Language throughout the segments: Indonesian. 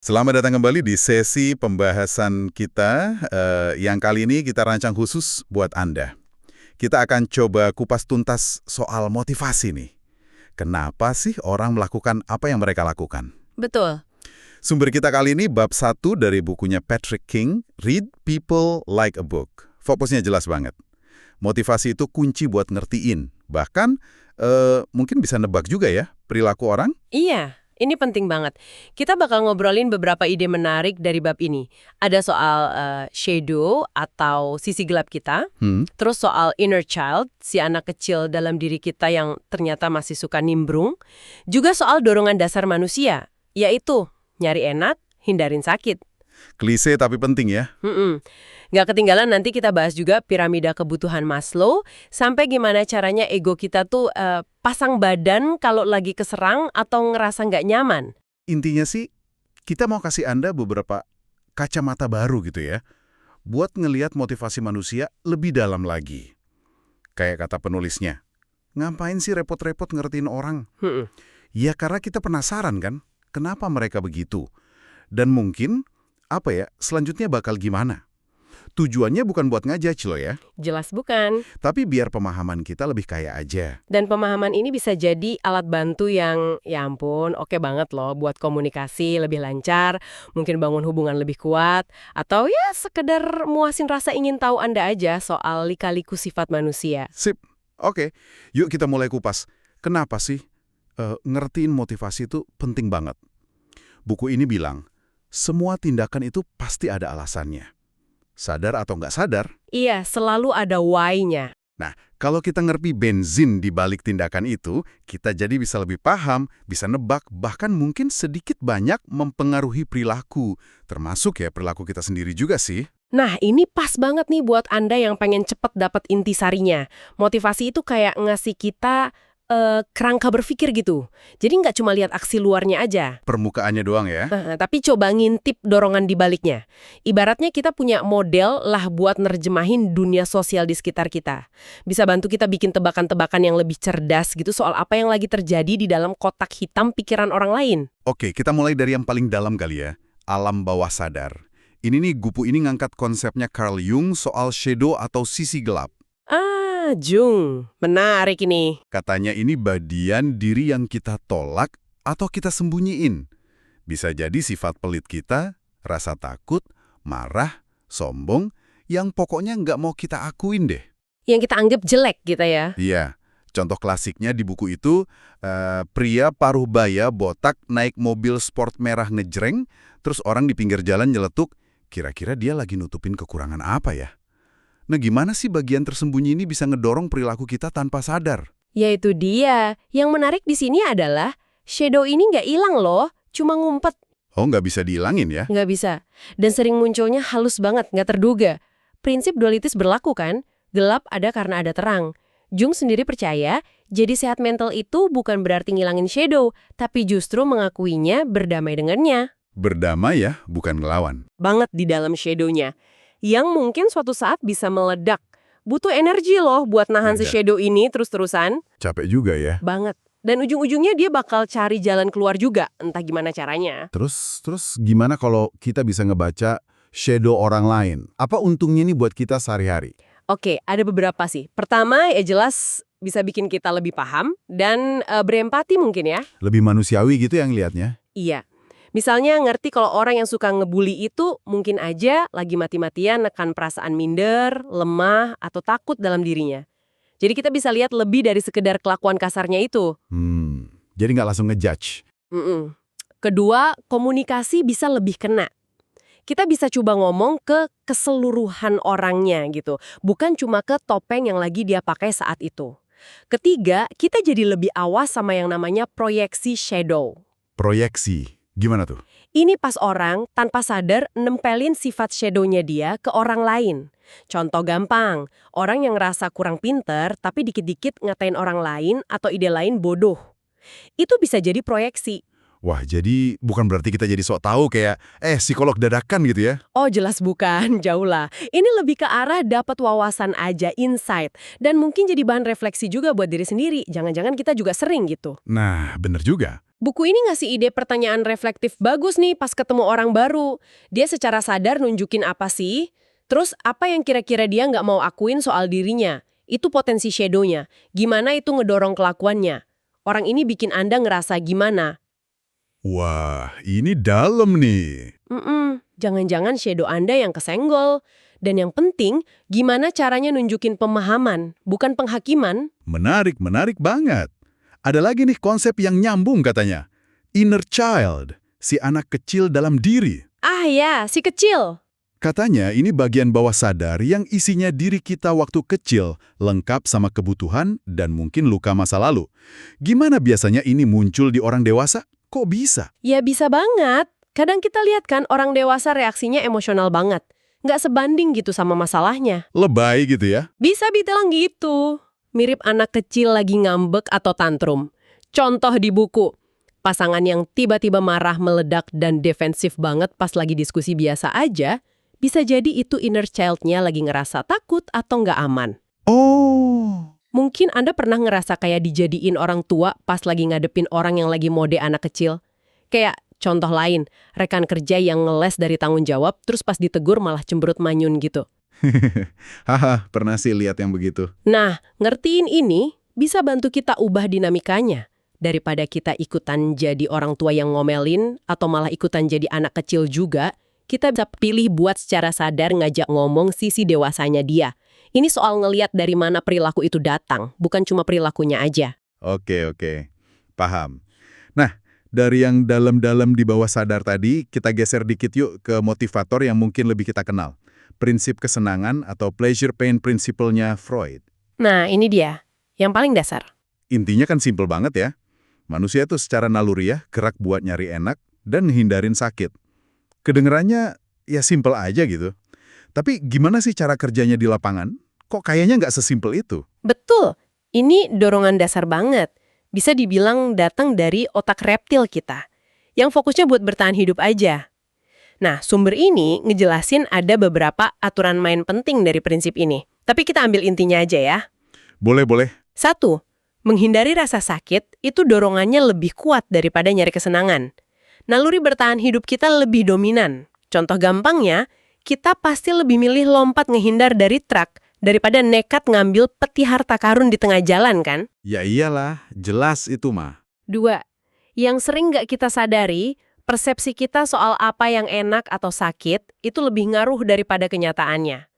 Selamat datang kembali di sesi pembahasan kita yang kali ini kita rancang khusus buat Anda. Kita akan coba kupas tuntas soal motivasi nih. Kenapa sih orang melakukan apa yang mereka lakukan? Betul. Sumber kita kali ini bab 1 dari bukunya Patrick King, Read People Like a Book. Fokusnya jelas banget. Motivasi itu kunci buat ngertiin. Bahkan mungkin bisa nebak juga ya perilaku orang. Iya, ini penting banget. Kita bakal ngobrolin beberapa ide menarik dari bab ini. Ada soal shadow atau sisi gelap kita, terus soal inner child, si anak kecil dalam diri kita yang ternyata masih suka nimbrung, juga soal dorongan dasar manusia, yaitu nyari enak, hindarin sakit. Klise tapi penting ya. Nggak ketinggalan nanti kita bahas juga piramida kebutuhan Maslow, sampai gimana caranya ego kita tuh pasang badan kalau lagi keserang atau ngerasa nggak nyaman. Intinya sih, kita mau kasih Anda beberapa kacamata baru gitu ya, buat ngelihat motivasi manusia lebih dalam lagi. Kayak kata penulisnya, ngapain sih repot-repot ngertiin orang? Ya karena kita penasaran kan, kenapa mereka begitu? Dan mungkin, selanjutnya bakal gimana? Tujuannya bukan buat ngejudge loh ya, Jelas bukan? tapi biar pemahaman kita lebih kaya aja. Dan pemahaman ini bisa jadi alat bantu yang, ya ampun, oke banget loh buat komunikasi lebih lancar, mungkin bangun hubungan lebih kuat, atau ya sekedar muasin rasa ingin tahu Anda aja soal lika-liku sifat manusia. Sip, oke. Yuk kita mulai kupas. Kenapa sih ngertiin motivasi itu penting banget? Buku ini bilang, semua tindakan itu pasti ada alasannya. Sadar atau nggak sadar? Iya, selalu ada why-nya. Nah, kalau kita ngerti benzin di balik tindakan itu, kita jadi bisa lebih paham, bisa nebak, bahkan mungkin sedikit banyak mempengaruhi perilaku. Termasuk ya perilaku kita sendiri juga sih. Nah, ini pas banget nih buat Anda yang pengen cepet dapat intisarinya. Motivasi itu kayak ngasih kita kerangka berpikir gitu. Jadi nggak cuma lihat aksi luarnya aja. Permukaannya doang ya. Tapi coba ngintip dorongan di baliknya. Ibaratnya kita punya model lah buat nerjemahin dunia sosial di sekitar kita. Bisa bantu kita bikin tebakan-tebakan yang lebih cerdas gitu soal apa yang lagi terjadi di dalam kotak hitam pikiran orang lain. Oke, kita mulai dari yang paling dalam kali ya. Alam bawah sadar. Ini nih, buku ini ngangkat konsepnya Carl Jung soal shadow atau sisi gelap. Jung. Menarik ini. Katanya ini bagian diri yang kita tolak atau kita sembunyiin. Bisa jadi sifat pelit kita, rasa takut, marah, sombong, yang pokoknya nggak mau kita akuin deh. Yang kita anggap jelek gitu ya. Iya, contoh klasiknya di buku itu, pria paruh baya botak naik mobil sport merah ngejreng, terus orang di pinggir jalan nyeletuk, kira-kira dia lagi nutupin kekurangan apa ya? Nah gimana sih bagian tersembunyi ini bisa ngedorong perilaku kita tanpa sadar? Yaitu dia. Yang menarik di sini adalah shadow ini nggak hilang loh, cuma ngumpet. Oh, nggak bisa dihilangin ya? Nggak bisa. Dan sering munculnya halus banget, nggak terduga. Prinsip dualitas berlaku kan? Gelap ada karena ada terang. Jung sendiri percaya, jadi sehat mental itu bukan berarti ngilangin shadow, tapi justru mengakuinya, berdamai dengannya. Berdamai ya, bukan ngelawan. Banget di dalam shadow-nya. Yang mungkin suatu saat bisa meledak. Butuh energi loh buat nahan si Iya. shadow ini terus-terusan. Capek juga ya. Banget. Dan ujung-ujungnya dia bakal cari jalan keluar juga, entah gimana caranya. Terus gimana kalau kita bisa ngebaca shadow orang lain? Apa untungnya nih buat kita sehari-hari? Oke, ada beberapa sih. Pertama, ya jelas bisa bikin kita lebih paham dan berempati mungkin ya. Lebih manusiawi gitu yang lihatnya. Iya. Misalnya ngerti kalau orang yang suka ngebully itu mungkin aja lagi mati-matian nekan perasaan minder, lemah, atau takut dalam dirinya. Jadi kita bisa lihat lebih dari sekedar kelakuan kasarnya itu. Jadi nggak langsung ngejudge. Kedua, komunikasi bisa lebih kena. Kita bisa coba ngomong ke keseluruhan orangnya gitu, bukan cuma ke topeng yang lagi dia pakai saat itu. Ketiga, kita jadi lebih awas sama yang namanya proyeksi shadow. Proyeksi. Gimana tuh? Ini pas orang tanpa sadar nempelin sifat shadow-nya dia ke orang lain. Contoh gampang, orang yang ngerasa kurang pinter tapi dikit-dikit ngatain orang lain atau ide lain bodoh. Itu bisa jadi proyeksi. Wah, jadi bukan berarti kita jadi sok tahu kayak, psikolog dadakan gitu ya? Oh jelas bukan, jauh lah. Ini lebih ke arah dapat wawasan aja, insight. Dan mungkin jadi bahan refleksi juga buat diri sendiri. Jangan-jangan kita juga sering gitu. Nah, bener juga. Buku ini ngasih ide pertanyaan reflektif bagus nih pas ketemu orang baru. Dia secara sadar nunjukin apa sih? Terus apa yang kira-kira dia nggak mau akuin soal dirinya? Itu potensi shadow-nya. Gimana itu ngedorong kelakuannya? Orang ini bikin Anda ngerasa gimana? Wah, ini dalam nih. Jangan-jangan shadow Anda yang kesenggol. Dan yang penting, gimana caranya nunjukin pemahaman, bukan penghakiman? Menarik banget. Ada lagi nih konsep yang nyambung katanya. Inner child, si anak kecil dalam diri. Ah ya, si kecil. Katanya ini bagian bawah sadar yang isinya diri kita waktu kecil, lengkap sama kebutuhan dan mungkin luka masa lalu. Gimana biasanya ini muncul di orang dewasa? Kok bisa? Ya bisa banget. Kadang kita lihat kan orang dewasa reaksinya emosional banget. Nggak sebanding gitu sama masalahnya. Lebay gitu ya? Bisa bilang gitu. Mirip anak kecil lagi ngambek atau tantrum. Contoh di buku. Pasangan yang tiba-tiba marah, meledak, dan defensif banget pas lagi diskusi biasa aja, bisa jadi itu inner child-nya lagi ngerasa takut atau nggak aman. Oh. Mungkin Anda pernah ngerasa kayak dijadiin orang tua pas lagi ngadepin orang yang lagi mode anak kecil. Kayak contoh lain, rekan kerja yang ngeles dari tanggung jawab, terus pas ditegur malah cemberut manyun gitu. Haha, pernah sih lihat yang begitu. Nah, ngertiin ini bisa bantu kita ubah dinamikanya. Daripada kita ikutan jadi orang tua yang ngomelin, atau malah ikutan jadi anak kecil juga, kita bisa pilih buat secara sadar ngajak ngomong sisi dewasanya dia. Ini soal ngeliat dari mana perilaku itu datang, bukan cuma perilakunya aja. Oke. Paham. Nah, dari yang dalam-dalam di bawah sadar tadi, kita geser dikit yuk ke motivator yang mungkin lebih kita kenal. Prinsip kesenangan atau pleasure pain principle-nya Freud. Nah, ini dia. Yang paling dasar. Intinya kan simpel banget ya. Manusia itu secara naluriah gerak buat nyari enak dan hindarin sakit. Kedengerannya ya simpel aja gitu. Tapi gimana sih cara kerjanya di lapangan? Kok kayaknya nggak sesimpel itu? Betul. Ini dorongan dasar banget. Bisa dibilang datang dari otak reptil kita. Yang fokusnya buat bertahan hidup aja. Nah, sumber ini ngejelasin ada beberapa aturan main penting dari prinsip ini. Tapi kita ambil intinya aja ya. Boleh. 1. Menghindari rasa sakit itu dorongannya lebih kuat daripada nyari kesenangan. Naluri bertahan hidup kita lebih dominan. Contoh gampangnya, kita pasti lebih milih lompat ngehindar dari truk daripada nekat ngambil peti harta karun di tengah jalan kan? Ya iyalah, jelas itu mah. 2. Yang sering nggak kita sadari, persepsi kita soal apa yang enak atau sakit itu lebih ngaruh daripada kenyataannya.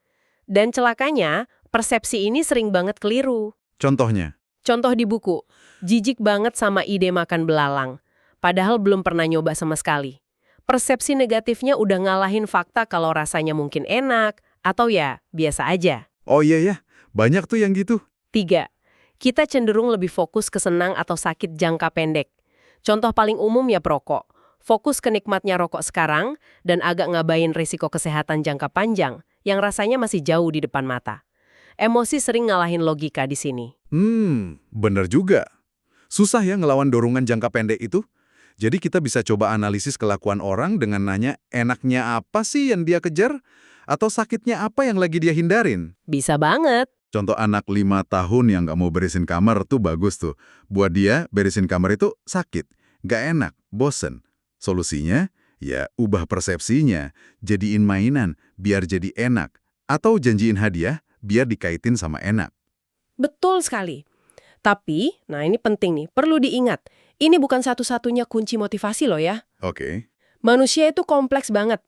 Dan celakanya, persepsi ini sering banget keliru. Contohnya? Contoh di buku, jijik banget sama ide makan belalang. Padahal belum pernah nyoba sama sekali. Persepsi negatifnya udah ngalahin fakta kalau rasanya mungkin enak, atau ya biasa aja. Oh iya ya, banyak tuh yang gitu. 3. Kita cenderung lebih fokus ke senang atau sakit jangka pendek. Contoh paling umum ya perokok. Fokus ke nikmatnya rokok sekarang dan agak ngabain risiko kesehatan jangka panjang yang rasanya masih jauh di depan mata. Emosi sering ngalahin logika di sini. Bener juga. Susah ya ngelawan dorongan jangka pendek itu. Jadi kita bisa coba analisis kelakuan orang dengan nanya enaknya apa sih yang dia kejar? Atau sakitnya apa yang lagi dia hindarin? Bisa banget. Contoh anak 5 tahun yang nggak mau beresin kamar tuh bagus tuh. Buat dia, beresin kamar itu sakit, nggak enak, bosen. Solusinya, ya ubah persepsinya, jadiin mainan biar jadi enak. Atau janjiin hadiah biar dikaitin sama enak. Betul sekali. Tapi, nah ini penting nih, perlu diingat. Ini bukan satu-satunya kunci motivasi loh ya. Oke. Manusia itu kompleks banget.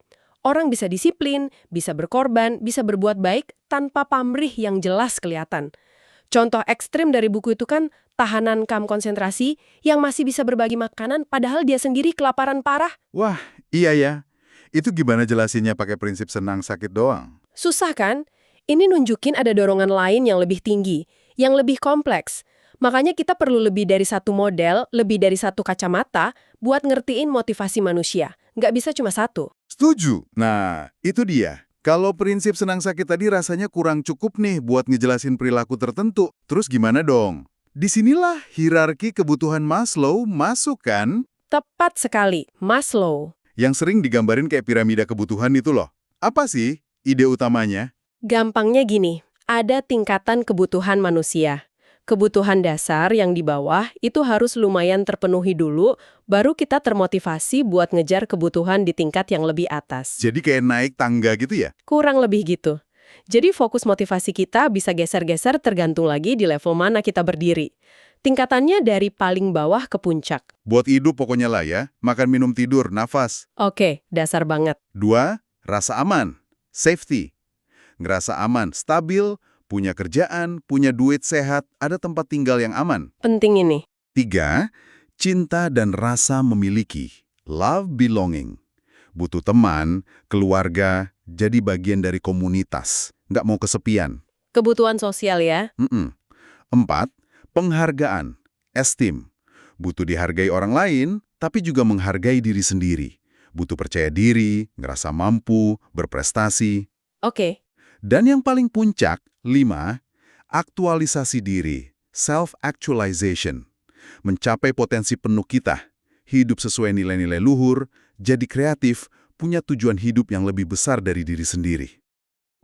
Orang bisa disiplin, bisa berkorban, bisa berbuat baik tanpa pamrih yang jelas kelihatan. Contoh ekstrim dari buku itu kan tahanan kamp konsentrasi yang masih bisa berbagi makanan padahal dia sendiri kelaparan parah. Wah, iya ya. Itu gimana jelasinnya pakai prinsip senang sakit doang? Susah kan? Ini nunjukin ada dorongan lain yang lebih tinggi, yang lebih kompleks. Makanya kita perlu lebih dari satu model, lebih dari satu kacamata buat ngertiin motivasi manusia. Nggak bisa cuma satu. Setuju. Nah, itu dia. Kalau prinsip senang sakit tadi rasanya kurang cukup nih buat ngejelasin perilaku tertentu. Terus gimana dong? Disinilah hierarki kebutuhan Maslow masuk kan? Tepat sekali, Maslow. Yang sering digambarin kayak piramida kebutuhan itu loh. Apa sih ide utamanya? Gampangnya gini, ada tingkatan kebutuhan manusia. Kebutuhan dasar yang di bawah itu harus lumayan terpenuhi dulu, baru kita termotivasi buat ngejar kebutuhan di tingkat yang lebih atas. Jadi kayak naik tangga gitu ya? Kurang lebih gitu. Jadi fokus motivasi kita bisa geser-geser tergantung lagi di level mana kita berdiri. Tingkatannya dari paling bawah ke puncak. Buat hidup pokoknya lah ya. Makan, minum, tidur, nafas. Oke, dasar banget. 2. Rasa aman. Safety. Ngerasa aman, stabil, punya kerjaan, punya duit sehat, ada tempat tinggal yang aman. Penting ini. 3. Cinta dan rasa memiliki. Love belonging. Butuh teman, keluarga, jadi bagian dari komunitas. Nggak mau kesepian. Kebutuhan sosial ya. 4. Penghargaan. Esteem. Butuh dihargai orang lain, tapi juga menghargai diri sendiri. Butuh percaya diri, ngerasa mampu, berprestasi. Oke. Dan yang paling puncak, 5. Aktualisasi diri. Self-actualization. Mencapai potensi penuh kita. Hidup sesuai nilai-nilai luhur, jadi kreatif, punya tujuan hidup yang lebih besar dari diri sendiri.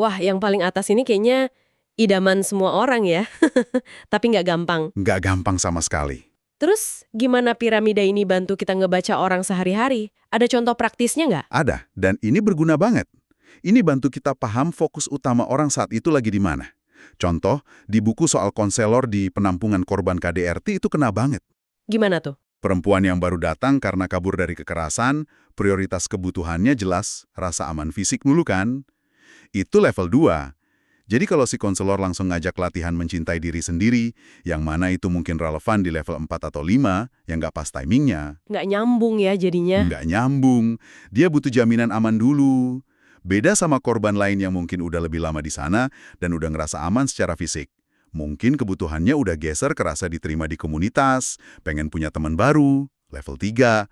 Wah, yang paling atas ini kayaknya idaman semua orang ya. Tapi nggak gampang. Nggak gampang sama sekali. Terus, gimana piramida ini bantu kita ngebaca orang sehari-hari? Ada contoh praktisnya nggak? Ada, dan ini berguna banget. Ini bantu kita paham fokus utama orang saat itu lagi di mana. Contoh, di buku soal konselor di penampungan korban KDRT itu kena banget. Gimana tuh? Perempuan yang baru datang karena kabur dari kekerasan, prioritas kebutuhannya jelas, rasa aman fisik mulu kan? Itu level 2. Jadi kalau si konselor langsung ngajak latihan mencintai diri sendiri, yang mana itu mungkin relevan di level 4 atau 5, yang nggak pas timingnya. Nggak nyambung ya jadinya. Nggak nyambung. Dia butuh jaminan aman dulu. Beda sama korban lain yang mungkin udah lebih lama di sana dan udah ngerasa aman secara fisik. Mungkin kebutuhannya udah geser kerasa diterima di komunitas, pengen punya teman baru, level 3.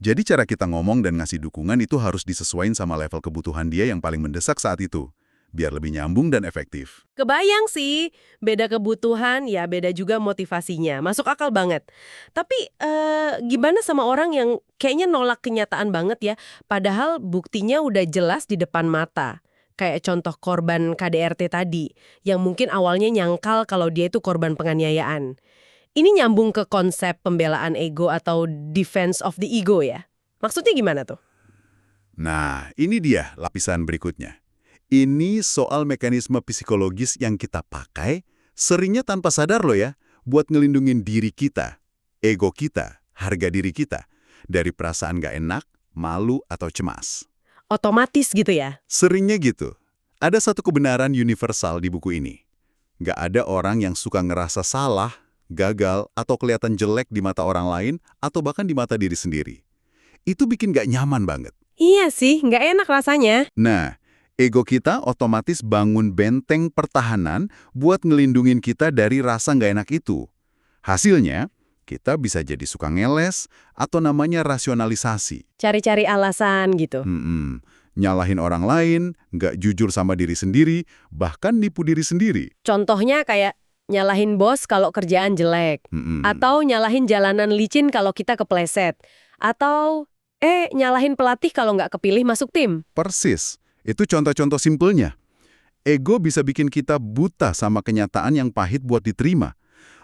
Jadi cara kita ngomong dan ngasih dukungan itu harus disesuaikan sama level kebutuhan dia yang paling mendesak saat itu, biar lebih nyambung dan efektif. Kebayang sih, beda kebutuhan ya beda juga motivasinya. Masuk akal banget. Tapi gimana sama orang yang kayaknya nolak kenyataan banget ya, padahal buktinya udah jelas di depan mata. Kayak contoh korban KDRT tadi, yang mungkin awalnya nyangkal kalau dia itu korban penganiayaan. Ini nyambung ke konsep pembelaan ego atau defense of the ego ya? Maksudnya gimana tuh? Nah, ini dia lapisan berikutnya. Ini soal mekanisme psikologis yang kita pakai, seringnya tanpa sadar loh ya, buat ngelindungin diri kita, ego kita, harga diri kita, dari perasaan gak enak, malu, atau cemas. Otomatis gitu ya? Seringnya gitu. Ada satu kebenaran universal di buku ini. Gak ada orang yang suka ngerasa salah, gagal, atau kelihatan jelek di mata orang lain, atau bahkan di mata diri sendiri. Itu bikin gak nyaman banget. Iya sih, nggak enak rasanya. Nah, ego kita otomatis bangun benteng pertahanan buat ngelindungin kita dari rasa nggak enak itu. Hasilnya, kita bisa jadi suka ngeles atau namanya rasionalisasi. Cari-cari alasan gitu. Nyalahin orang lain, nggak jujur sama diri sendiri, bahkan nipu diri sendiri. Contohnya kayak nyalahin bos kalau kerjaan jelek. Atau nyalahin jalanan licin kalau kita kepleset. Atau nyalahin pelatih kalau nggak kepilih masuk tim. Persis. Itu contoh-contoh simpelnya. Ego bisa bikin kita buta sama kenyataan yang pahit buat diterima.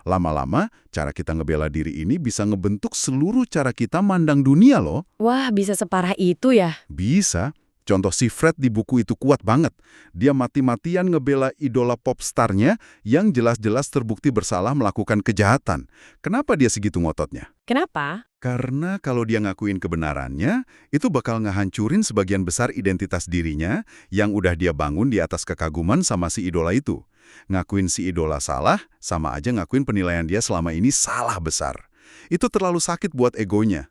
Lama-lama, cara kita ngebela diri ini bisa ngebentuk seluruh cara kita mandang dunia loh. Wah, bisa separah itu ya? Bisa. Contoh si Fred di buku itu kuat banget. Dia mati-matian ngebela idola popstarnya yang jelas-jelas terbukti bersalah melakukan kejahatan. Kenapa dia segitu ngototnya? Kenapa? Karena kalau dia ngakuin kebenarannya, itu bakal ngehancurin sebagian besar identitas dirinya yang udah dia bangun di atas kekaguman sama si idola itu. Ngakuin si idola salah, sama aja ngakuin penilaian dia selama ini salah besar. Itu terlalu sakit buat egonya.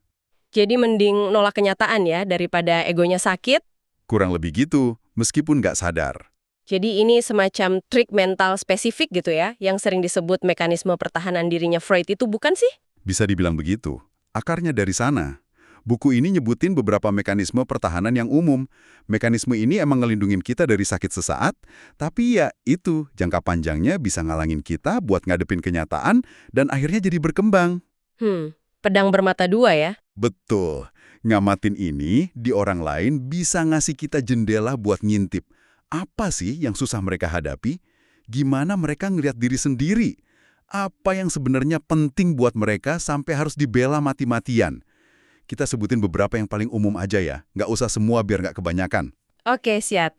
Jadi mending nolak kenyataan ya, daripada egonya sakit? Kurang lebih gitu, meskipun nggak sadar. Jadi ini semacam trik mental spesifik gitu ya, yang sering disebut mekanisme pertahanan dirinya Freud itu bukan sih? Bisa dibilang begitu. Akarnya dari sana. Buku ini nyebutin beberapa mekanisme pertahanan yang umum. Mekanisme ini emang ngelindungin kita dari sakit sesaat, tapi ya itu, jangka panjangnya bisa ngalangin kita buat ngadepin kenyataan dan akhirnya jadi berkembang. Pedang bermata dua ya? Betul. Ngamatin ini di orang lain bisa ngasih kita jendela buat ngintip. Apa sih yang susah mereka hadapi? Gimana mereka ngelihat diri sendiri? Apa yang sebenarnya penting buat mereka sampai harus dibela mati-matian? Kita sebutin beberapa yang paling umum aja ya, nggak usah semua biar nggak kebanyakan. Oke, siap.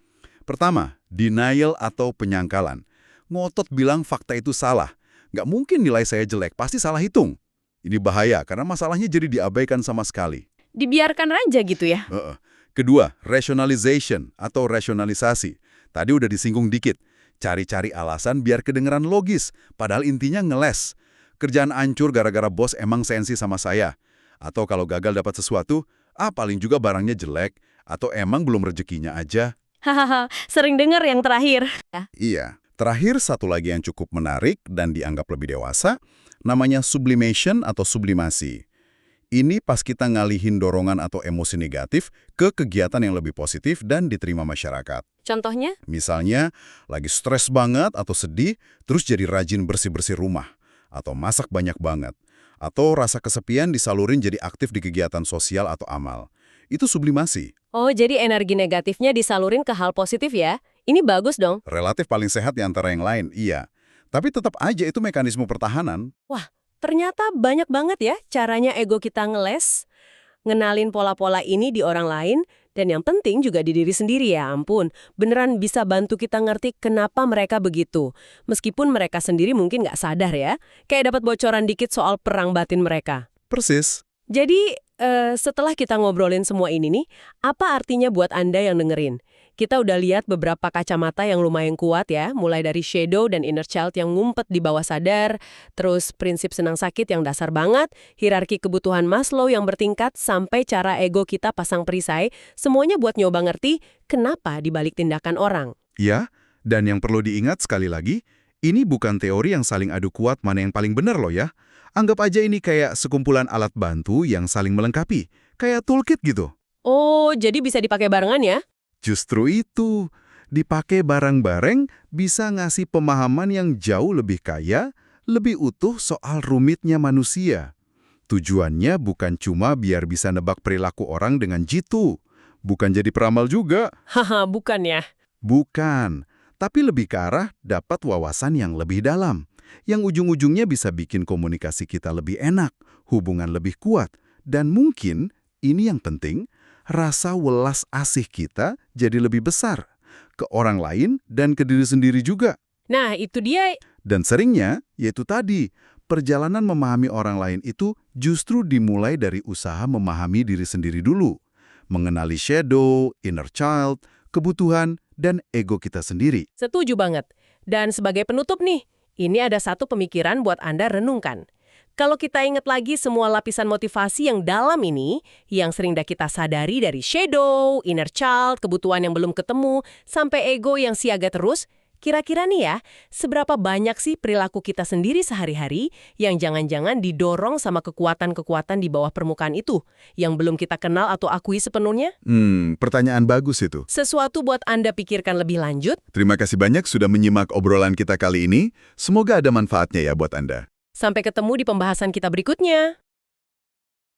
Pertama, denial atau penyangkalan. Ngotot bilang fakta itu salah. Nggak mungkin nilai saya jelek, pasti salah hitung. Ini bahaya karena masalahnya jadi diabaikan sama sekali. Dibiarkan aja gitu ya? Kedua, rationalization atau rasionalisasi. Tadi udah disinggung dikit. Cari-cari alasan biar kedengeran logis, padahal intinya ngeles. Kerjaan ancur gara-gara bos emang sensi sama saya. Atau kalau gagal dapat sesuatu, paling juga barangnya jelek, atau emang belum rezekinya aja. Hahaha, sering dengar yang terakhir. Iya. Terakhir, satu lagi yang cukup menarik dan dianggap lebih dewasa, namanya sublimation atau sublimasi. Ini pas kita ngalihin dorongan atau emosi negatif ke kegiatan yang lebih positif dan diterima masyarakat. Contohnya? Misalnya, lagi stres banget atau sedih, terus jadi rajin bersih-bersih rumah. Atau masak banyak banget. Atau rasa kesepian disalurin jadi aktif di kegiatan sosial atau amal. Itu sublimasi. Oh, jadi energi negatifnya disalurin ke hal positif ya? Ini bagus dong. Relatif paling sehat di antara yang lain, iya. Tapi tetap aja itu mekanisme pertahanan. Wah, ternyata banyak banget ya caranya ego kita ngeles. Ngenalin pola-pola ini di orang lain, dan yang penting juga di diri sendiri ya ampun. Beneran bisa bantu kita ngerti kenapa mereka begitu. Meskipun mereka sendiri mungkin nggak sadar ya. Kayak dapat bocoran dikit soal perang batin mereka. Persis. Jadi, setelah kita ngobrolin semua ini nih, apa artinya buat Anda yang dengerin? Kita udah lihat beberapa kacamata yang lumayan kuat ya, mulai dari shadow dan inner child yang ngumpet di bawah sadar, terus prinsip senang sakit yang dasar banget, hierarki kebutuhan Maslow yang bertingkat, sampai cara ego kita pasang perisai, semuanya buat nyoba ngerti kenapa dibalik tindakan orang. Ya, dan yang perlu diingat sekali lagi, ini bukan teori yang saling adu kuat mana yang paling benar loh ya. Anggap aja ini kayak sekumpulan alat bantu yang saling melengkapi, kayak toolkit gitu. Oh, jadi bisa dipakai barengan ya? Justru itu, dipakai bareng-bareng bisa ngasih pemahaman yang jauh lebih kaya, lebih utuh soal rumitnya manusia. Tujuannya bukan cuma biar bisa nebak perilaku orang dengan jitu, bukan jadi peramal juga. Haha, bukan ya? Bukan, tapi lebih ke arah dapat wawasan yang lebih dalam, yang ujung-ujungnya bisa bikin komunikasi kita lebih enak, hubungan lebih kuat, dan mungkin, ini yang penting, rasa welas asih kita jadi lebih besar, ke orang lain dan ke diri sendiri juga. Nah, itu dia. Dan seringnya, yaitu tadi, perjalanan memahami orang lain itu justru dimulai dari usaha memahami diri sendiri dulu, mengenali shadow, inner child, kebutuhan, dan ego kita sendiri. Setuju banget. Dan sebagai penutup nih, ini ada satu pemikiran buat Anda renungkan. Kalau kita ingat lagi semua lapisan motivasi yang dalam ini, yang sering dah kita sadari dari shadow, inner child, kebutuhan yang belum ketemu, sampai ego yang siaga terus, kira-kira nih ya, seberapa banyak sih perilaku kita sendiri sehari-hari yang jangan-jangan didorong sama kekuatan-kekuatan di bawah permukaan itu, yang belum kita kenal atau akui sepenuhnya? Pertanyaan bagus itu. Sesuatu buat Anda pikirkan lebih lanjut. Terima kasih banyak sudah menyimak obrolan kita kali ini. Semoga ada manfaatnya ya buat Anda. Sampai ketemu di pembahasan kita berikutnya.